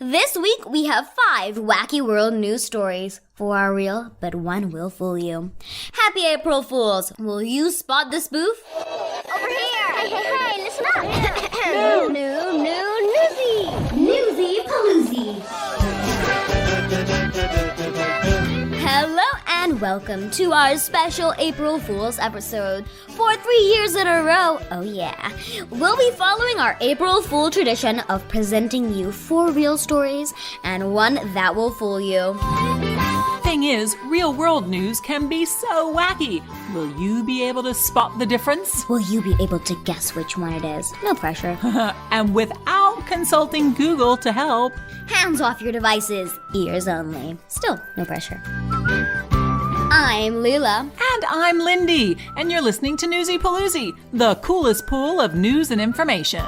This week we have 5 wacky world news stories. 4 are real, but 1 will fool you. Happy April Fools! Will you spot the spoof? Over here! Hey, listen up! Newsy Paloozy! Hello and welcome to our special April Fool's episode. For 3 years in a row, oh yeah, we'll be following our April Fool tradition of presenting you 4 real stories and 1 that will fool you. Thing is, real world news can be so wacky. Will you be able to spot the difference? Will you be able to guess which one it is? No pressure. And without consulting Google to help. Hands off your devices, ears only. Still, no pressure. I'm Leela. And I'm Lindy, and you're listening to Newsy Paloozy, the coolest pool of news and information.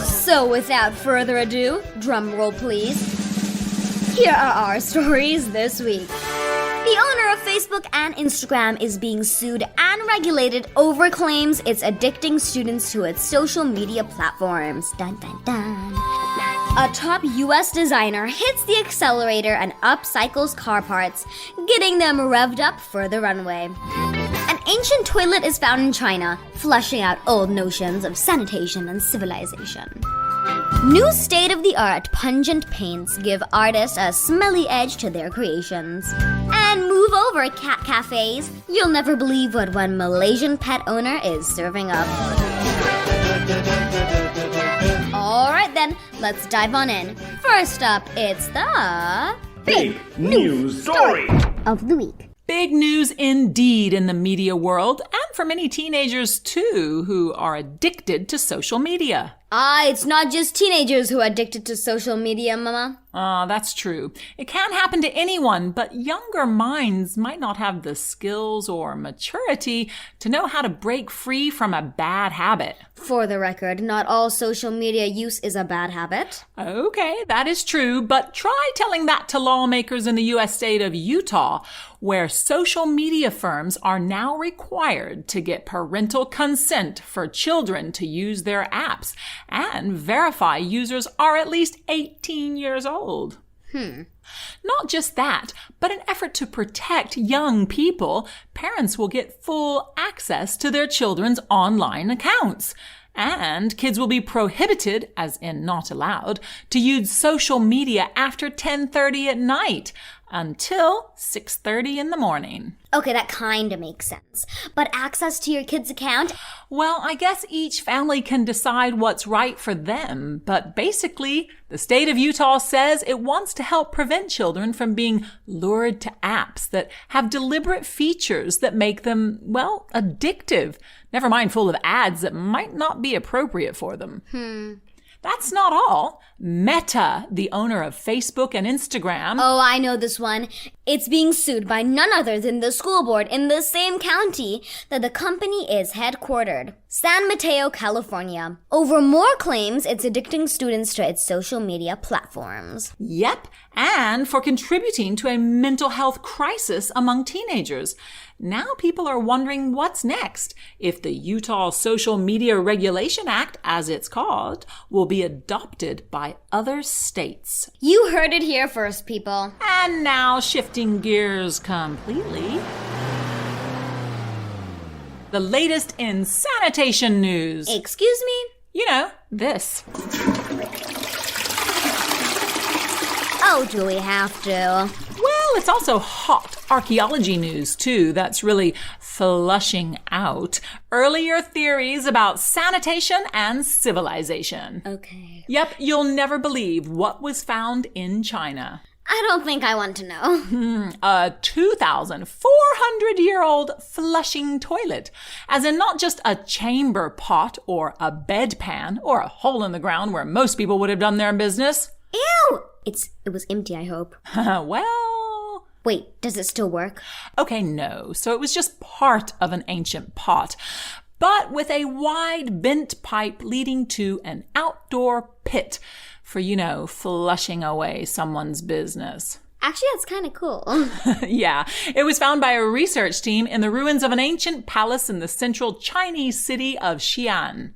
So without further ado, drum roll please. Here are our stories this week. The owner of Facebook and Instagram is being sued and regulated over claims it's addicting students to its social media platforms. Dun dun dun. A top US designer hits the accelerator and upcycles car parts, getting them revved up for the runway. An ancient toilet is found in China, flushing out old notions of sanitation and civilization. New state-of-the-art pungent paints give artists a smelly edge to their creations. And move over, cat cafes. You'll never believe what one Malaysian pet owner is serving up. Alright then, let's dive on in. First up, it's the Big News Story of the week. Big news indeed in the media world, and for many teenagers too, who are addicted to social media. It's not just teenagers who are addicted to social media, Mama. That's true. It can happen to anyone, but younger minds might not have the skills or maturity to know how to break free from a bad habit. For the record, not all social media use is a bad habit. Okay, that is true, but try telling that to lawmakers in the U.S. state of Utah, where social media firms are now required to get parental consent for children to use their apps and verify users are at least 18 years old. Not just that, but in an effort to protect young people, parents will get full access to their children's online accounts. And kids will be prohibited, as in not allowed, to use social media after 10:30 at night until 6:30 in the morning. Okay, that kinda makes sense. But access to your kid's account? Well, I guess each family can decide what's right for them, but basically, the state of Utah says it wants to help prevent children from being lured to apps that have deliberate features that make them, well, addictive. Never mind full of ads that might not be appropriate for them. That's not all. Meta, the owner of Facebook and Instagram. Oh, I know this one. It's being sued by none other than the school board in the same county that the company is headquartered, San Mateo, California, over more claims it's addicting students to its social media platforms. Yep, and for contributing to a mental health crisis among teenagers. Now people are wondering what's next if the Utah Social Media Regulation Act, as it's called, will be adopted by other states. You heard it here first, people. And now shifting gears completely. The latest in sanitation news. Excuse me? You know, this. Oh, do we have to? Well, it's also hot archaeology news, too, that's really flushing out earlier theories about sanitation and civilization. Okay. Yep, you'll never believe what was found in China. I don't think I want to know. A 2,400-year-old flushing toilet. As in not just a chamber pot or a bedpan or a hole in the ground where most people would have done their business. Ew! It was empty, I hope. Well... Wait, does it still work? Okay, no. So it was just part of an ancient pot, but with a wide bent pipe leading to an outdoor pit for, flushing away someone's business. Actually, that's kind of cool. Yeah, it was found by a research team in the ruins of an ancient palace in the central Chinese city of Xi'an.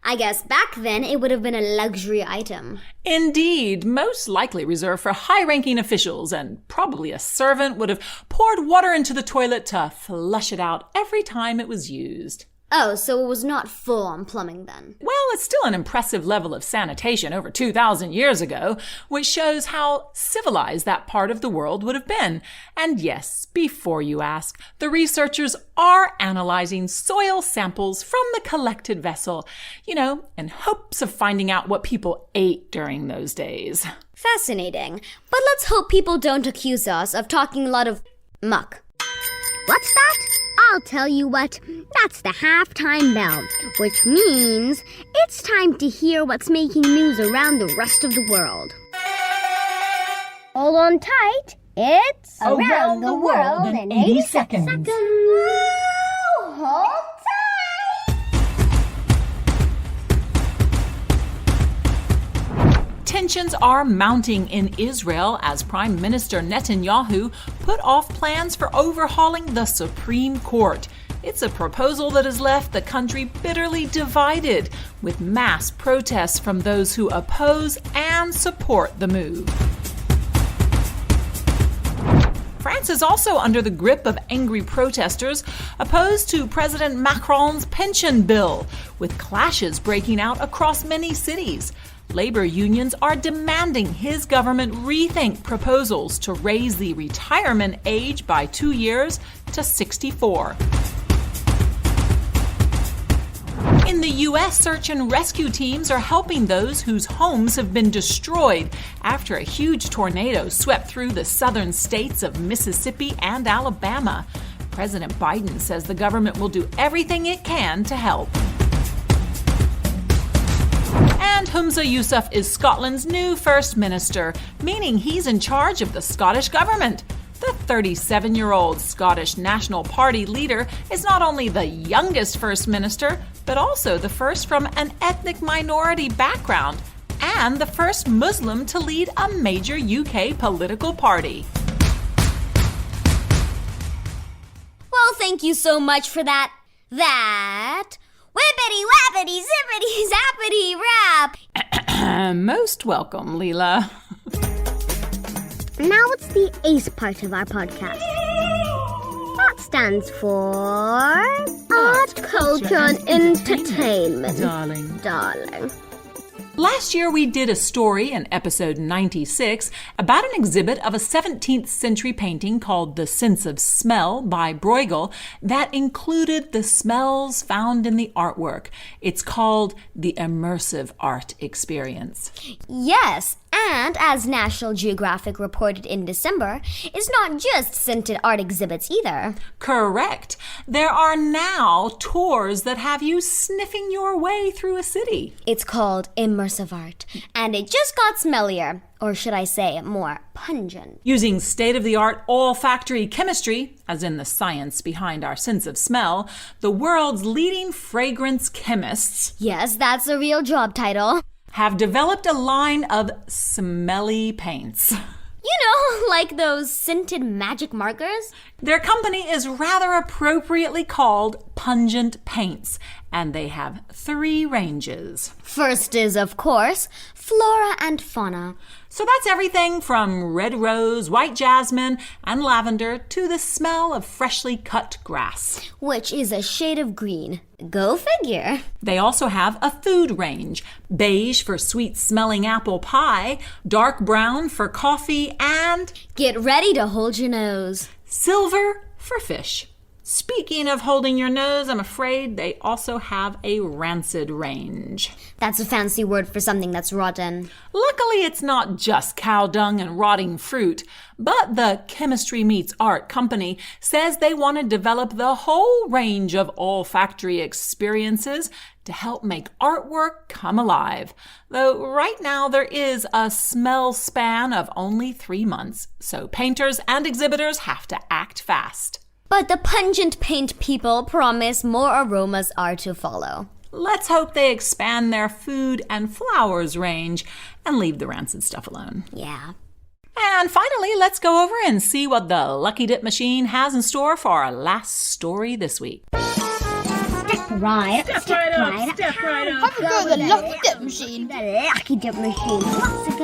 I guess back then it would have been a luxury item. Indeed, most likely reserved for high-ranking officials, and probably a servant would have poured water into the toilet to flush it out every time it was used. Oh, so it was not full-on plumbing then. Well, it's still an impressive level of sanitation over 2,000 years ago, which shows how civilized that part of the world would have been. And yes, before you ask, the researchers are analyzing soil samples from the collected vessel, in hopes of finding out what people ate during those days. Fascinating. But let's hope people don't accuse us of talking a lot of muck. What's that? I'll tell you what. That's the halftime bell, which means it's time to hear what's making news around the rest of the world. Hold on tight. It's Around the World in 80 Seconds. Whoa, hold tight. Tensions are mounting in Israel as Prime Minister Netanyahu put off plans for overhauling the Supreme Court. It's a proposal that has left the country bitterly divided, with mass protests from those who oppose and support the move. France is also under the grip of angry protesters opposed to President Macron's pension bill, with clashes breaking out across many cities. Labor unions are demanding his government rethink proposals to raise the retirement age by 2 years to 64. In the U.S., search and rescue teams are helping those whose homes have been destroyed after a huge tornado swept through the southern states of Mississippi and Alabama. President Biden says the government will do everything it can to help. And Humza Yousaf is Scotland's new First Minister, meaning he's in charge of the Scottish government. The 37-year-old Scottish National Party leader is not only the youngest First Minister, but also the first from an ethnic minority background, and the first Muslim to lead a major UK political party. Well, thank you so much for that. Whippity wappity zippity zappity rap. Most welcome, Leela. Now it's the ACE part of our podcast. That stands for Art, Culture and Entertainment. Darling. Last year we did a story in episode 96 about an exhibit of a 17th century painting called The Sense of Smell by Bruegel that included the smells found in the artwork. It's called the immersive art experience. Yes, and as National Geographic reported in December, it's not just scented art exhibits either. Correct. There are now tours that have you sniffing your way through a city. It's called immersive art, and it just got smellier, or should I say more pungent. Using state-of-the-art olfactory chemistry, as in the science behind our sense of smell, the world's leading fragrance chemists, yes, that's a real job title, have developed a line of smelly paints. Like those scented magic markers? Their company is rather appropriately called Pungent Paints, and they have 3 ranges. First is, of course, flora and fauna. So that's everything from red rose, white jasmine, and lavender to the smell of freshly cut grass, which is a shade of green. Go figure. They also have a food range: beige for sweet-smelling apple pie, dark brown for coffee, and get ready to hold your nose, silver for fish. Speaking of holding your nose, I'm afraid they also have a rancid range. That's a fancy word for something that's rotten. Luckily, it's not just cow dung and rotting fruit, but the Chemistry Meets Art company says they want to develop the whole range of olfactory experiences to help make artwork come alive. Though right now there is a smell span of only 3 months, so painters and exhibitors have to act fast. But the pungent paint people promise more aromas are to follow. Let's hope they expand their food and flowers range and leave the rancid stuff alone. Yeah. And finally, let's go over and see what the Lucky Dip machine has in store for our last story this week. Step right Step right up. Have a go at the lucky dip machine. The lucky dip machine.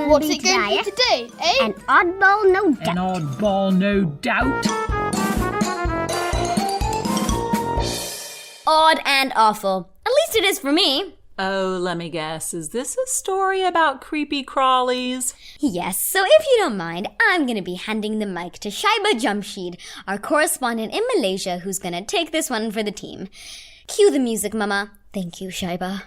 What's it going to be today, eh? An oddball, no doubt. An oddball, no doubt. Odd and awful. At least it is for me. Oh, let me guess. Is this a story about creepy crawlies? Yes, so if you don't mind, I'm gonna be handing the mic to Shaiba Jamshid, our correspondent in Malaysia, who's gonna take this one for the team. Cue the music, Mama. Thank you, Shaiba.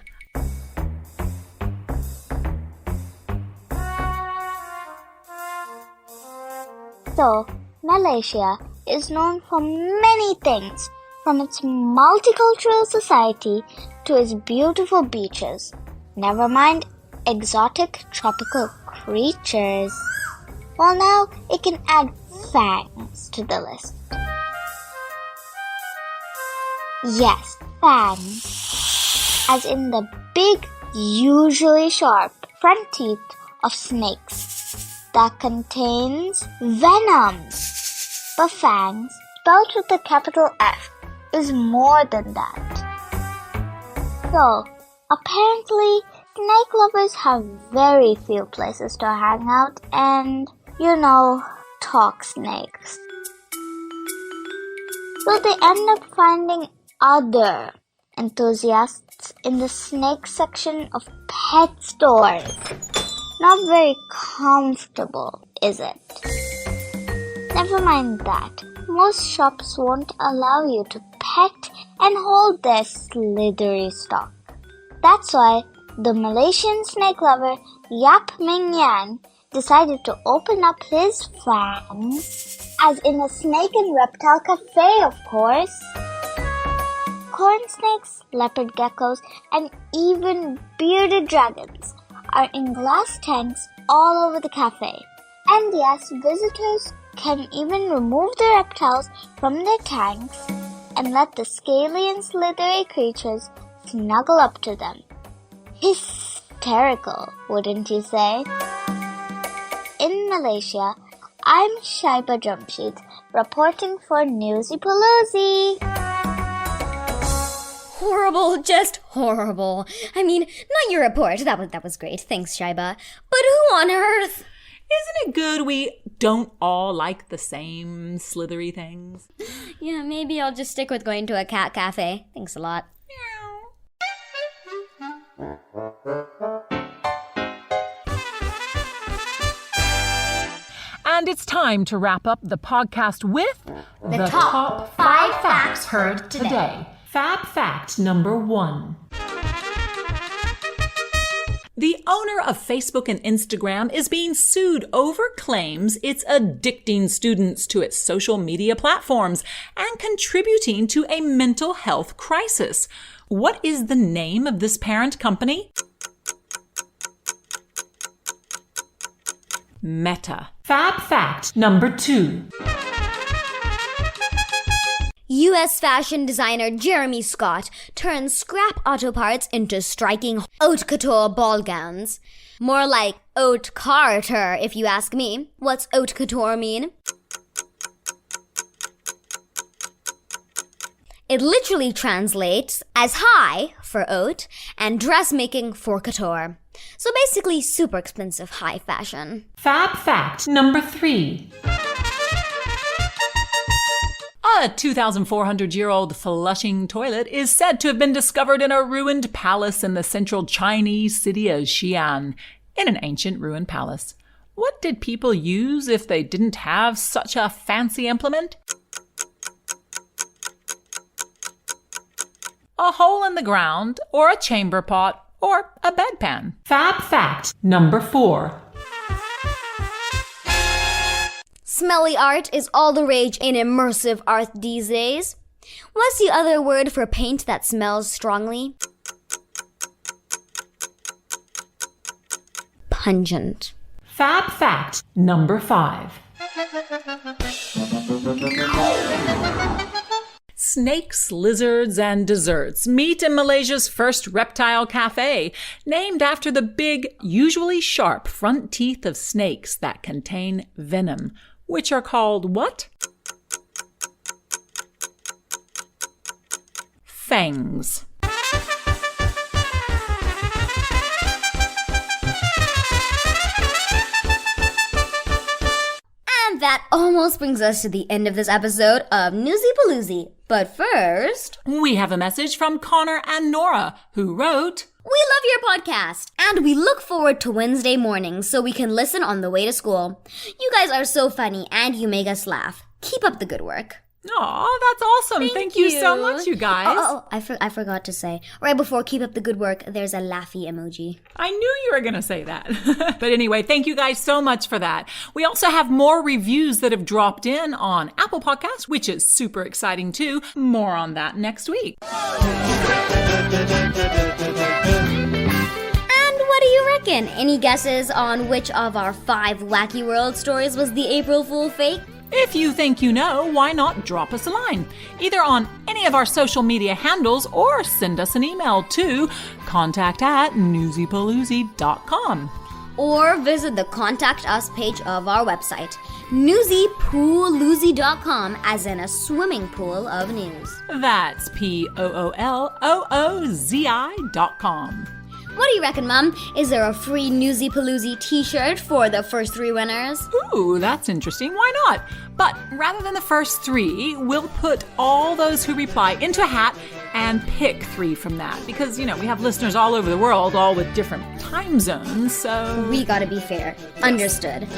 So, Malaysia is known for many things, from its multicultural society to its beautiful beaches. Never mind exotic tropical creatures. Well, now it can add fangs to the list. Yes, fangs. As in the big, usually sharp front teeth of snakes that contains venom. But fangs, spelled with a capital F, is more than that. So, apparently, snake lovers have very few places to hang out and, talk snakes. So they end up finding other enthusiasts in the snake section of pet stores. Not very comfortable, is it? Never mind that. Most shops won't allow you to pet and hold their slithery stock. That's why the Malaysian snake lover Yap Ming Yan decided to open up his fangs, as in a snake and reptile cafe, of course. Corn snakes, leopard geckos, and even bearded dragons are in glass tanks all over the cafe. And yes, visitors can even remove the reptiles from their tanks and let the scaly and slithery creatures snuggle up to them. Hysterical, wouldn't you say? In Malaysia, I'm Shaiba Jamshid, reporting for Newsy Paloozy. Horrible, just horrible. I mean, not your report. That was great. Thanks, Shaiba. But who on earth? Isn't it good we don't all like the same slithery things? Yeah, maybe I'll just stick with going to a cat cafe. Thanks a lot. And it's time to wrap up the podcast with The top 5 facts heard today. Fab fact number 1. The owner of Facebook and Instagram is being sued over claims it's addicting students to its social media platforms and contributing to a mental health crisis. What is the name of this parent company? Meta. Fab fact number 2. U.S. fashion designer Jeremy Scott turns scrap auto parts into striking haute couture ball gowns. More like haute couture, if you ask me. What's haute couture mean? It literally translates as high for haute and dressmaking for couture. So basically super expensive high fashion. Fab fact number 3. A 2,400-year-old flushing toilet is said to have been discovered in a ruined palace in the central Chinese city of Xi'an, in an ancient ruined palace. What did people use if they didn't have such a fancy implement? A hole in the ground, or a chamber pot, or a bedpan. Fab fact number 4. Smelly art is all the rage in immersive art these days. What's the other word for paint that smells strongly? Pungent. Fab fact number 5. Snakes, lizards, and desserts meet in Malaysia's first reptile cafe, named after the big, usually sharp front teeth of snakes that contain venom, which are called what? Fangs. that almost brings us to the end of this episode of Newsy Paloozy. But first, we have a message from Connor and Nora, who wrote, "We love your podcast, and we look forward to Wednesday mornings so we can listen on the way to school. You guys are so funny, and you make us laugh. Keep up the good work." "Aw, that's awesome. Thank you so much, you guys." I forgot to say, right before keep up the good work, there's a laughy emoji. I knew you were going to say that. But anyway, thank you guys so much for that. We also have more reviews that have dropped in on Apple Podcasts, which is super exciting too. More on that next week. And what do you reckon? Any guesses on which of our 5 Wacky World stories was the April Fool fake? If you think you know, why not drop us a line, either on any of our social media handles or send us an email to contact@newsypaloozy.com. Or visit the Contact Us page of our website, newsypooloozy.com, as in a swimming pool of news. That's POOLOOZI.com. What do you reckon, Mom? Is there a free Newsy Paloozy t-shirt for the first 3 winners? Ooh, that's interesting. Why not? But rather than the first 3, we'll put all those who reply into a hat and pick 3 from that. Because, we have listeners all over the world, all with different time zones, so... We gotta be fair. Yes. Understood.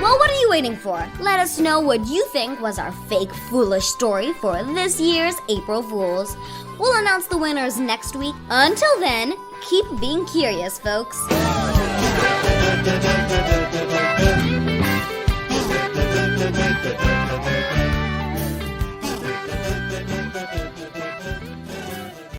Well, what are you waiting for? Let us know what you think was our fake foolish story for this year's April Fools. We'll announce the winners next week. Until then, keep being curious, folks.